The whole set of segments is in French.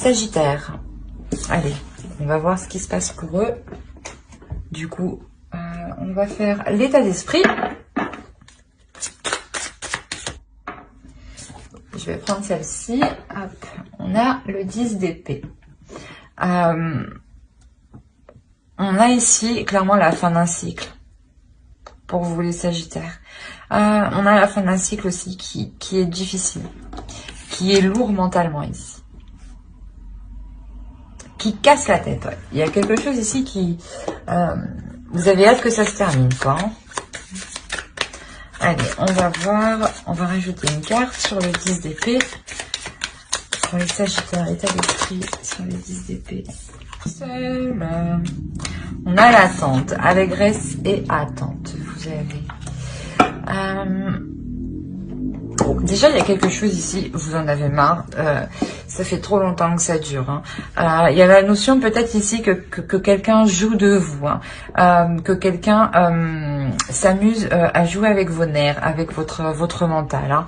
Sagittaires. Allez, on va voir ce qui se passe pour eux. Du coup, on va faire l'état d'esprit. Je vais prendre celle-ci. Hop, on a le 10 d'épée. On a ici clairement la fin d'un cycle pour vous les Sagittaires. On a la fin d'un cycle aussi qui est difficile, qui est lourd mentalement ici, qui casse la tête. Ouais. Il y a quelque chose ici qui... vous avez hâte que ça se termine, quoi. Hein. Allez, on va voir, on va rajouter une carte sur le 10 d'épée. Pour les Sagittaires, état d'esprit sur le 10 d'épée. Seul. On a l'attente, allégresse et attente. Vous avez... Bon, déjà, il y a quelque chose ici, vous en avez marre. Ça fait trop longtemps que ça dure. Hein. Il y a la notion peut-être ici que quelqu'un joue de vous. Hein. Que quelqu'un s'amuse à jouer avec vos nerfs, avec votre mental.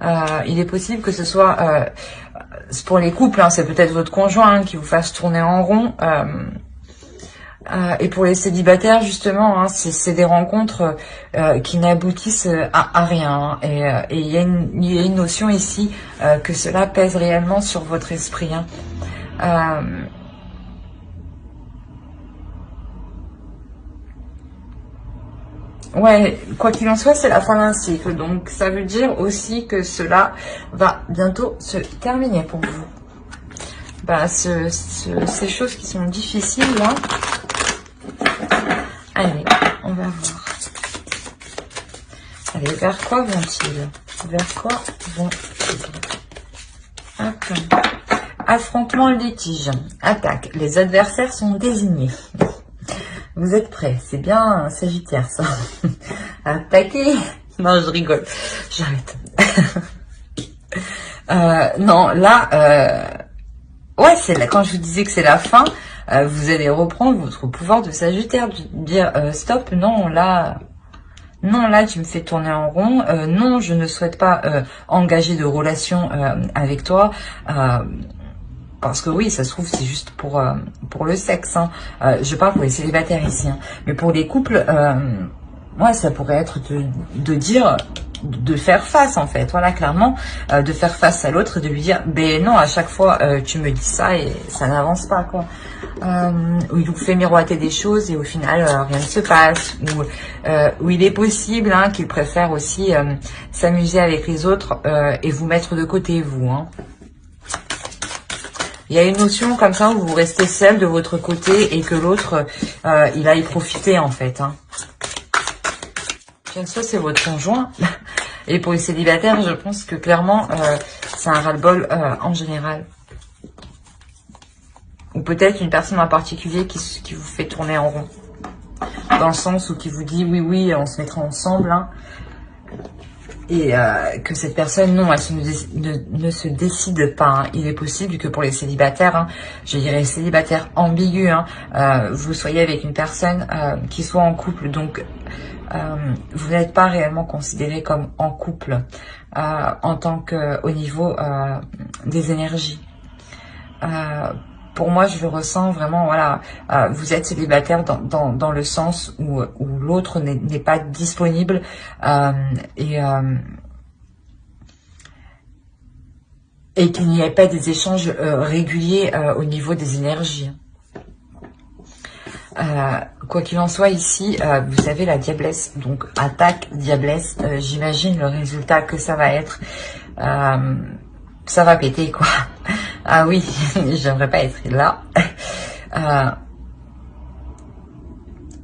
Hein. Il est possible que ce soit... pour les couples, hein, c'est peut-être votre conjoint hein, qui vous fasse tourner en rond. Et pour les célibataires, justement, hein, c'est des rencontres qui n'aboutissent à rien. Hein, et il y a une notion ici que cela pèse réellement sur votre esprit. Hein. Ouais, quoi qu'il en soit, c'est la fin d'un cycle. Donc, ça veut dire aussi que cela va bientôt se terminer pour vous. Bah, ces choses qui sont difficiles, là. Allez, on va voir. Allez, vers quoi vont-ils? Vers quoi vont-ils? Hop. Affrontement litige. Attaque. Les adversaires sont désignés. Vous êtes prêts? C'est bien Sagittaire, ça. Attaquer. Non, je rigole. J'arrête. Non, là... ouais, c'est là, quand je vous disais que c'est la fin... vous allez reprendre votre pouvoir de Sagittaire, dire stop, non là tu me fais tourner en rond, non je ne souhaite pas engager de relation avec toi, parce que oui ça se trouve c'est juste pour le sexe, hein. Je parle pour les célibataires ici, hein. Mais pour les couples, ouais ça pourrait être de dire... de faire face en fait, voilà clairement, de faire face à l'autre, de lui dire ben non à chaque fois tu me dis ça et ça n'avance pas quoi, où il vous fait miroiter des choses et au final rien ne se passe, où il est possible hein, qu'il préfère aussi s'amuser avec les autres et vous mettre de côté vous, hein. Il y a une notion comme ça où vous restez seul de votre côté et que l'autre il aille profiter en fait, hein. Bien sûr, c'est votre conjoint. Et pour les célibataires, je pense que clairement, c'est un ras-le-bol en général. Ou peut-être une personne en particulier qui vous fait tourner en rond. Dans le sens où qui vous dit, oui, oui, on se mettra ensemble. Hein. Et que cette personne, non, elle ne se décide pas. Hein. Il est possible que pour les célibataires, hein, je dirais célibataires ambigus, hein, vous soyez avec une personne qui soit en couple. Donc, vous n'êtes pas réellement considéré comme en couple en tant que au niveau des énergies. Pour moi, je le ressens vraiment, voilà, vous êtes célibataire dans le sens où l'autre n'est pas disponible et qu'il n'y ait pas des échanges réguliers au niveau des énergies. Quoi qu'il en soit ici, vous avez la diablesse, donc attaque, diablesse, j'imagine le résultat que ça va être, ça va péter quoi. Ah oui, j'aimerais pas être là.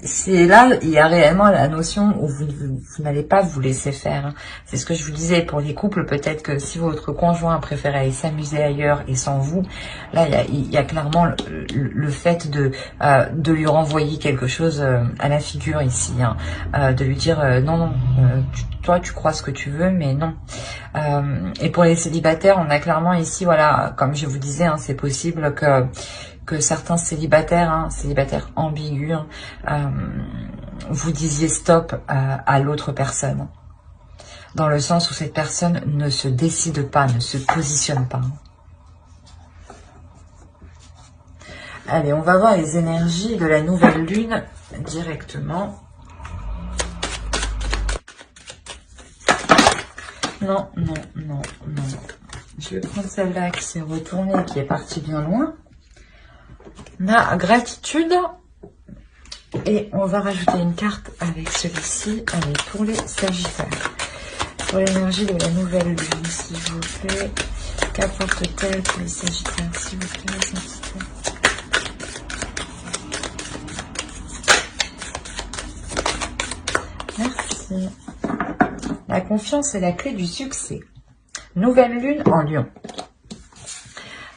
C'est là, il y a réellement la notion où vous n'allez pas vous laisser faire. Hein. C'est ce que je vous disais pour les couples. Peut-être que si votre conjoint préfère aller s'amuser ailleurs et sans vous, là, il y a clairement le fait de lui renvoyer quelque chose à la figure ici. Hein. De lui dire non, non, toi tu crois ce que tu veux, mais non. Et pour les célibataires, on a clairement ici, voilà, comme je vous disais, hein, c'est possible que certains célibataires, hein, célibataires ambigus, hein, vous disiez stop à l'autre personne. Dans le sens où cette personne ne se décide pas, ne se positionne pas. Allez, on va voir les énergies de la nouvelle lune directement. Non, non, non, non. Je vais prendre celle-là qui s'est retournée et qui est partie bien loin. On a gratitude. Et on va rajouter une carte avec celui-ci. Allez, pour les Sagittaires. Pour l'énergie de la nouvelle lune, s'il vous plaît. Qu'apporte-t-elle pour les Sagittaires, s'il vous plaît, les Sagittaires? Merci. La confiance est la clé du succès. Nouvelle lune en Lion.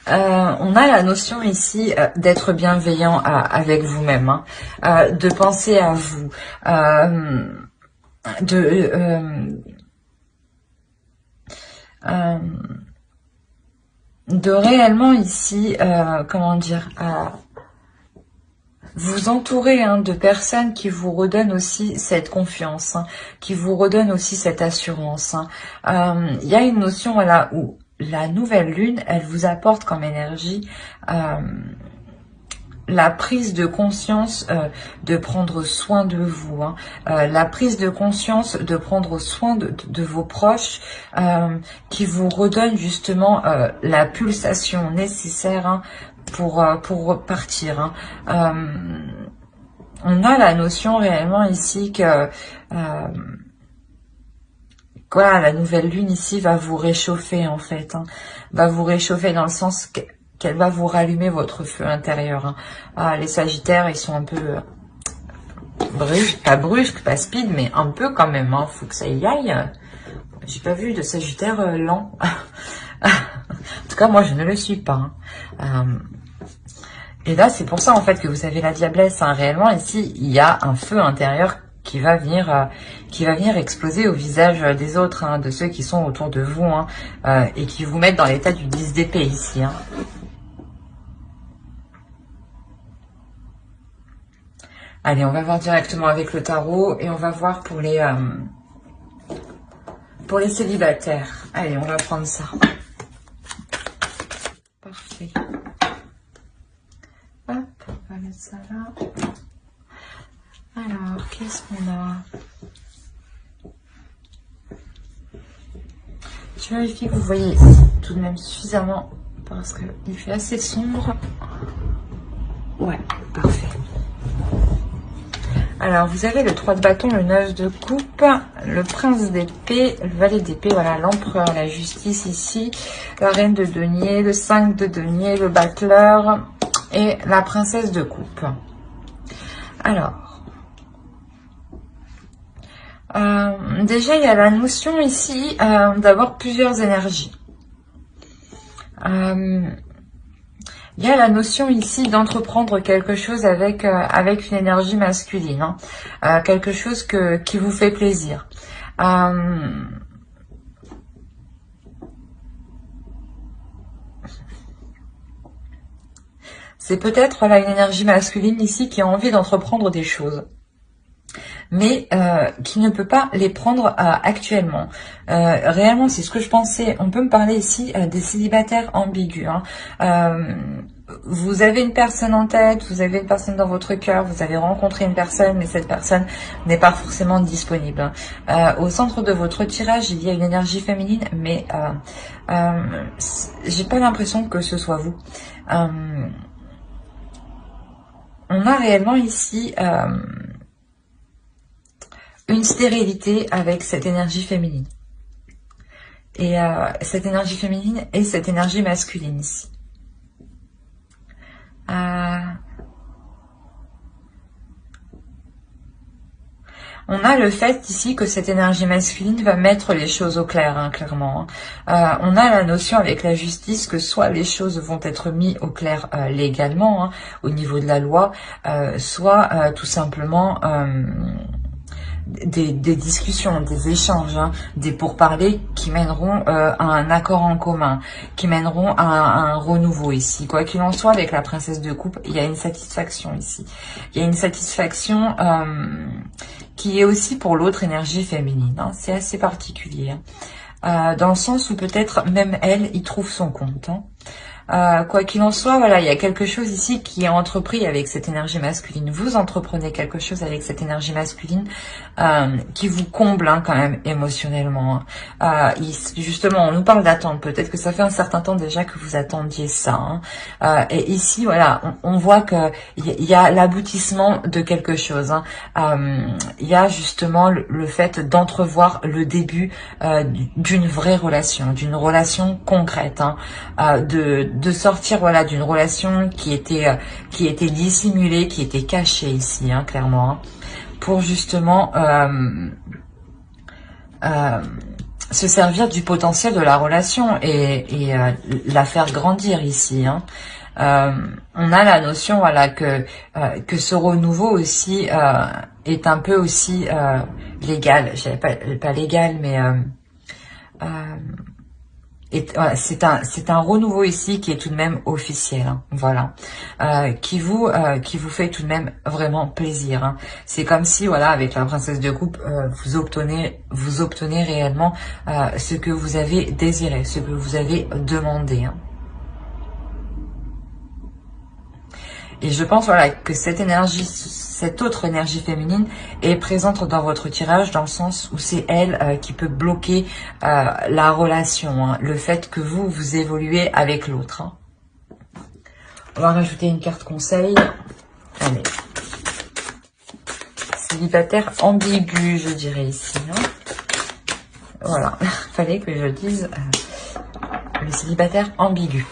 On a la notion ici d'être bienveillant avec vous-même, hein, de penser à vous, de réellement ici, comment dire, vous entourer de personnes qui vous redonnent aussi cette confiance, hein, qui vous redonnent aussi cette assurance. Il y a une notion, voilà, où la nouvelle lune, elle vous apporte comme énergie la prise de conscience de prendre soin de vous, hein, la prise de conscience de prendre soin de vos proches, qui vous redonne justement la pulsation nécessaire, hein, pour repartir. Hein. On a la notion réellement ici que voilà, la nouvelle lune ici va vous réchauffer en fait, hein, va vous réchauffer dans le sens qu'elle va vous rallumer votre feu intérieur. Hein. Ah, les Sagittaires, ils sont un peu brusques, pas speed, mais un peu quand même. Hein. Faut que ça y aille. J'ai pas vu de Sagittaire lent. En tout cas, moi, je ne le suis pas. Hein. Et là, c'est pour ça en fait que vous avez la diablesse. Hein. Réellement, ici, il y a un feu intérieur qui va venir exploser au visage des autres, hein, de ceux qui sont autour de vous, hein, et qui vous mettent dans l'état du 10 d'épée ici. Hein. Allez, on va voir directement avec le tarot et on va voir pour les célibataires. Allez, on va prendre ça. Parfait. Hop, on va mettre ça là. Alors, qu'est-ce qu'on a? Je vérifie que vous voyez tout de même suffisamment parce qu'il fait assez sombre. Ouais, parfait. Alors, vous avez le 3 de bâton, le 9 de coupe, le prince d'épée, le valet d'épée, voilà, l'empereur, la justice ici, la reine de denier, le 5 de denier, le battleur et la princesse de coupe. Alors, déjà, il y a la notion ici d'avoir plusieurs énergies. Il y a la notion ici d'entreprendre quelque chose avec une énergie masculine, hein, quelque chose qui vous fait plaisir. C'est peut-être une énergie masculine ici qui a envie d'entreprendre des choses, mais qui ne peut pas les prendre actuellement. Réellement, c'est ce que je pensais. On peut me parler ici des célibataires ambigus. Hein. Vous avez une personne en tête, vous avez une personne dans votre cœur, vous avez rencontré une personne, mais cette personne n'est pas forcément disponible. Au centre de votre tirage, il y a une énergie féminine, mais j'ai pas l'impression que ce soit vous. On a réellement ici une stérilité avec cette énergie féminine. Et cette énergie féminine et cette énergie masculine ici. On a le fait ici que cette énergie masculine va mettre les choses au clair, hein, clairement. Hein. On a la notion avec la justice que soit les choses vont être mises au clair légalement, hein, au niveau de la loi, soit tout simplement des discussions, des échanges, hein, des pourparlers qui mèneront à un accord en commun, qui mèneront à un renouveau ici. Quoi qu'il en soit, avec la princesse de coupe, il y a une satisfaction ici. Il y a une satisfaction qui est aussi pour l'autre énergie féminine. Hein. C'est assez particulier. Hein. Dans le sens où peut-être même elle y trouve son compte. Hein. Quoi qu'il en soit, voilà, il y a quelque chose ici qui est entrepris avec cette énergie masculine. Vous entreprenez quelque chose avec cette énergie masculine qui vous comble hein, quand même émotionnellement. Justement, on nous parle d'attente. Peut-être que ça fait un certain temps déjà que vous attendiez ça. Hein. Et ici, voilà, on voit que il y a l'aboutissement de quelque chose. Hein. Il y a justement le fait d'entrevoir le début d'une vraie relation, d'une relation concrète, hein, de sortir voilà d'une relation qui était dissimulée, qui était cachée ici, hein, clairement, hein, pour justement se servir du potentiel de la relation et la faire grandir ici. Hein. On a la notion voilà que ce renouveau aussi est un peu aussi légal. Je dirais pas légal, mais voilà, c'est un renouveau ici qui est tout de même officiel, hein, voilà, qui vous fait tout de même vraiment plaisir. Hein. C'est comme si voilà avec la princesse de coupe vous obtenez réellement ce que vous avez désiré, ce que vous avez demandé. Hein. Et je pense voilà que cette énergie, cette autre énergie féminine est présente dans votre tirage dans le sens où c'est elle qui peut bloquer la relation, hein, le fait que vous évoluez avec l'autre. Hein. On va rajouter une carte conseil. Allez. Célibataire ambigu, je dirais ici. Hein. Voilà, fallait que je dise le célibataire ambigu.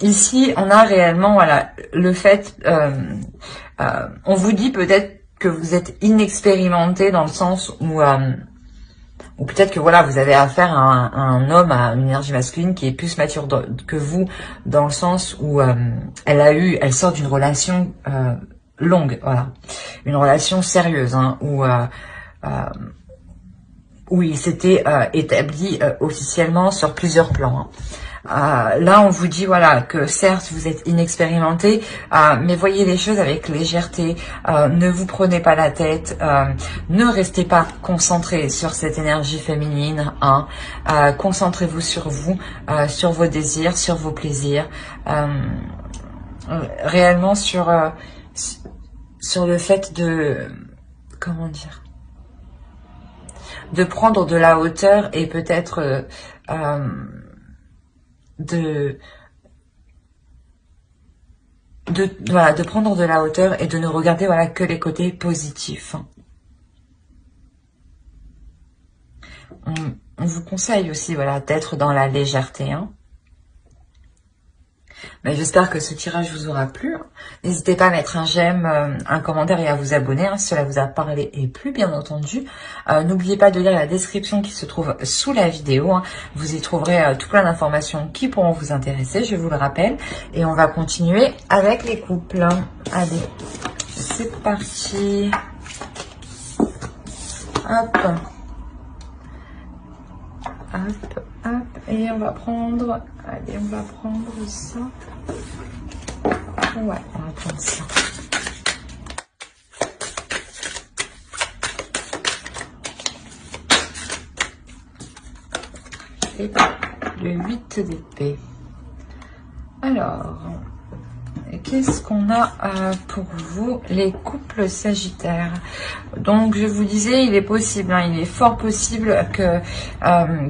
Ici, on a réellement voilà le fait, on vous dit peut-être que vous êtes inexpérimenté dans le sens où peut-être que voilà vous avez affaire à un homme, à une énergie masculine qui est plus mature que vous, dans le sens où elle sort d'une relation longue, voilà, une relation sérieuse, hein, où il s'était établi officiellement sur plusieurs plans. Hein. Là, on vous dit voilà que certes vous êtes inexpérimenté, mais voyez les choses avec légèreté. Ne vous prenez pas la tête, ne restez pas concentré sur cette énergie féminine. Hein, concentrez-vous sur vous, sur vos désirs, sur vos plaisirs, réellement sur le fait de de prendre de la hauteur et peut-être de prendre de la hauteur et de ne regarder voilà que les côtés positifs. On vous conseille aussi voilà d'être dans la légèreté. Hein. Mais j'espère que ce tirage vous aura plu. N'hésitez pas à mettre un j'aime, un commentaire et à vous abonner hein, si cela vous a parlé et plu, bien entendu. N'oubliez pas de lire la description qui se trouve sous la vidéo. Hein. Vous y trouverez tout plein d'informations qui pourront vous intéresser, je vous le rappelle. Et on va continuer avec les couples. Allez, c'est parti. Hop. Hop, hop. Et on va prendre... Allez, on va prendre ça. Ouais, on va prendre ça. Et le 8 d'épée. Alors, qu'est-ce qu'on a pour vous, les couples sagittaires? Donc, je vous disais, il est possible, hein, il est fort possible que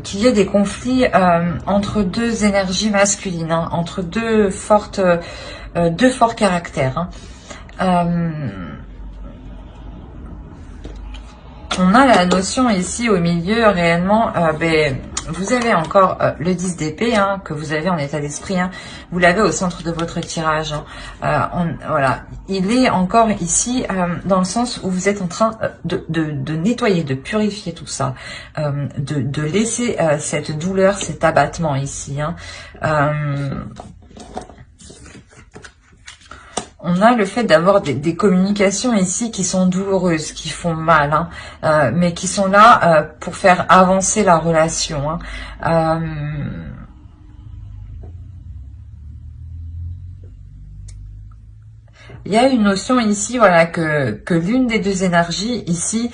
qu'il y ait des conflits entre deux énergies masculines, hein, entre deux forts caractères. Hein. On a la notion ici au milieu réellement, vous avez encore le 10 d'épée hein, que vous avez en état d'esprit, hein, vous l'avez au centre de votre tirage. Hein. Voilà, il est encore ici dans le sens où vous êtes en train de nettoyer, de purifier tout ça, de laisser cette douleur, cet abattement ici. Hein. On a le fait d'avoir des communications ici qui sont douloureuses, qui font mal, hein, mais qui sont là pour faire avancer la relation. Hein. Il y a une notion ici, voilà, que l'une des deux énergies ici,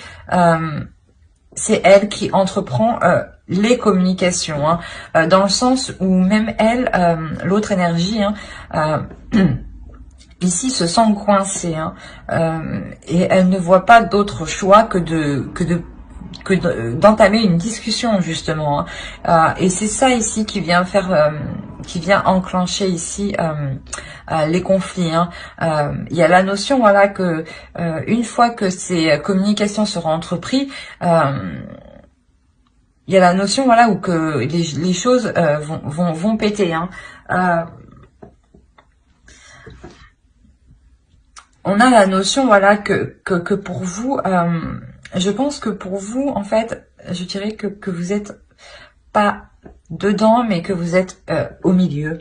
c'est elle qui entreprend les communications, hein, dans le sens où même elle, l'autre énergie, hein, ici se sent coincée, hein, et elle ne voit pas d'autre choix que d'entamer une discussion justement, hein. Et c'est ça ici qui vient faire, qui vient enclencher ici les conflits, hein. Il y a la notion, voilà, que une fois que ces communications seront entreprises, il y a la notion, voilà, où que les choses vont péter, hein. On a la notion, voilà, que pour vous, je pense que pour vous, en fait, je dirais que vous êtes pas dedans, mais que vous êtes au milieu.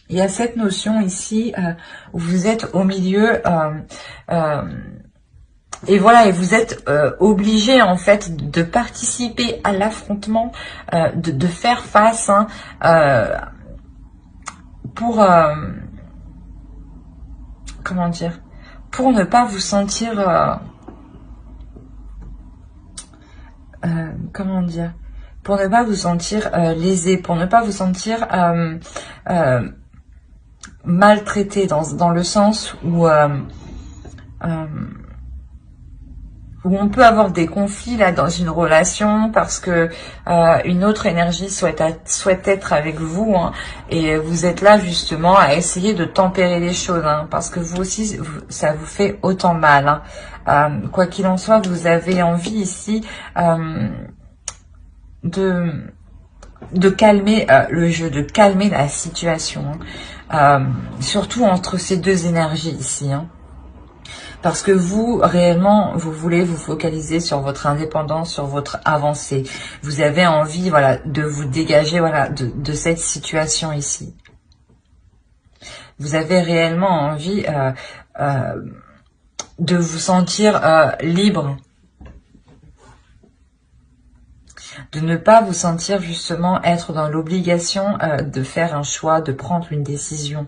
Il y a cette notion ici où vous êtes au milieu, et voilà, et vous êtes obligé en fait de participer à l'affrontement, de faire face, hein, pour comment dire, pour ne pas vous sentir comment dire, pour ne pas vous sentir lésé, pour ne pas vous sentir maltraité, dans le sens où on peut avoir des conflits là dans une relation parce que une autre énergie souhaite être avec vous, hein, et vous êtes là justement à essayer de tempérer les choses, hein, parce que vous aussi ça vous fait autant mal, hein. Quoi qu'il en soit, vous avez envie ici de calmer le jeu, de calmer la situation, hein, surtout entre ces deux énergies ici, hein. Parce que vous, réellement, vous voulez vous focaliser sur votre indépendance, sur votre avancée. Vous avez envie, voilà, de vous dégager, voilà, de cette situation ici. Vous avez réellement envie de vous sentir libre. De ne pas vous sentir justement être dans l'obligation de faire un choix, de prendre une décision.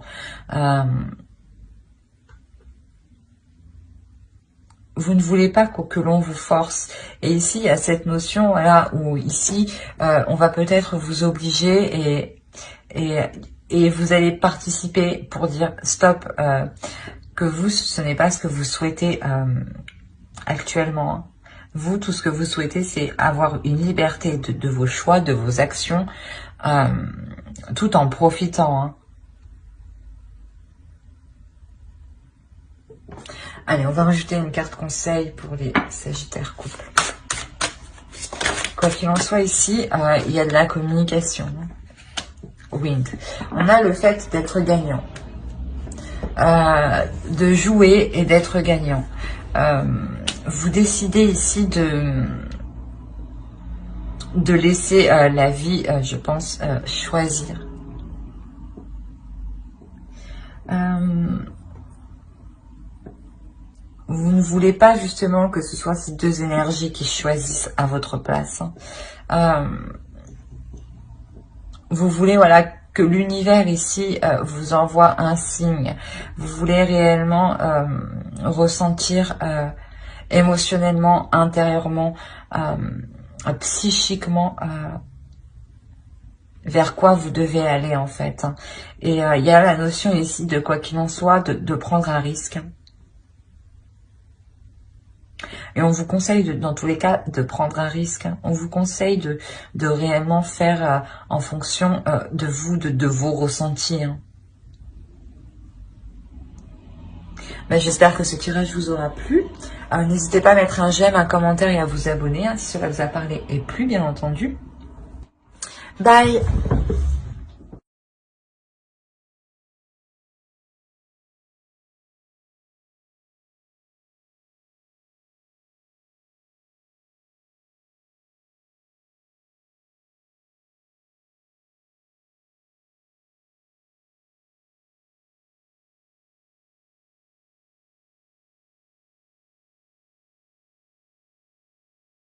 Vous ne voulez pas que l'on vous force. Et ici, il y a cette notion, voilà, où ici, on va peut-être vous obliger et vous allez participer pour dire stop, que vous, ce n'est pas ce que vous souhaitez actuellement, hein. Vous, tout ce que vous souhaitez, c'est avoir une liberté de vos choix, de vos actions, tout en profitant, hein. Allez, on va rajouter une carte conseil pour les Sagittaires couples. Quoi qu'il en soit, ici, il y a de la communication. Wind. On a le fait d'être gagnant. De jouer et d'être gagnant. Vous décidez ici de laisser la vie, je pense, choisir. Vous ne voulez pas justement que ce soit ces deux énergies qui choisissent à votre place, hein. Vous voulez, voilà, que l'univers ici vous envoie un signe. Vous voulez réellement ressentir émotionnellement, intérieurement, psychiquement, vers quoi vous devez aller en fait, hein. Et il y a la notion ici de quoi qu'il en soit, de prendre un risque. Et on vous conseille, dans tous les cas, de prendre un risque. On vous conseille de réellement faire en fonction de vous, de vos ressentis, hein. Ben, j'espère que ce tirage vous aura plu. N'hésitez pas à mettre un j'aime, un commentaire et à vous abonner, hein, si cela vous a parlé et plu, bien entendu. Bye!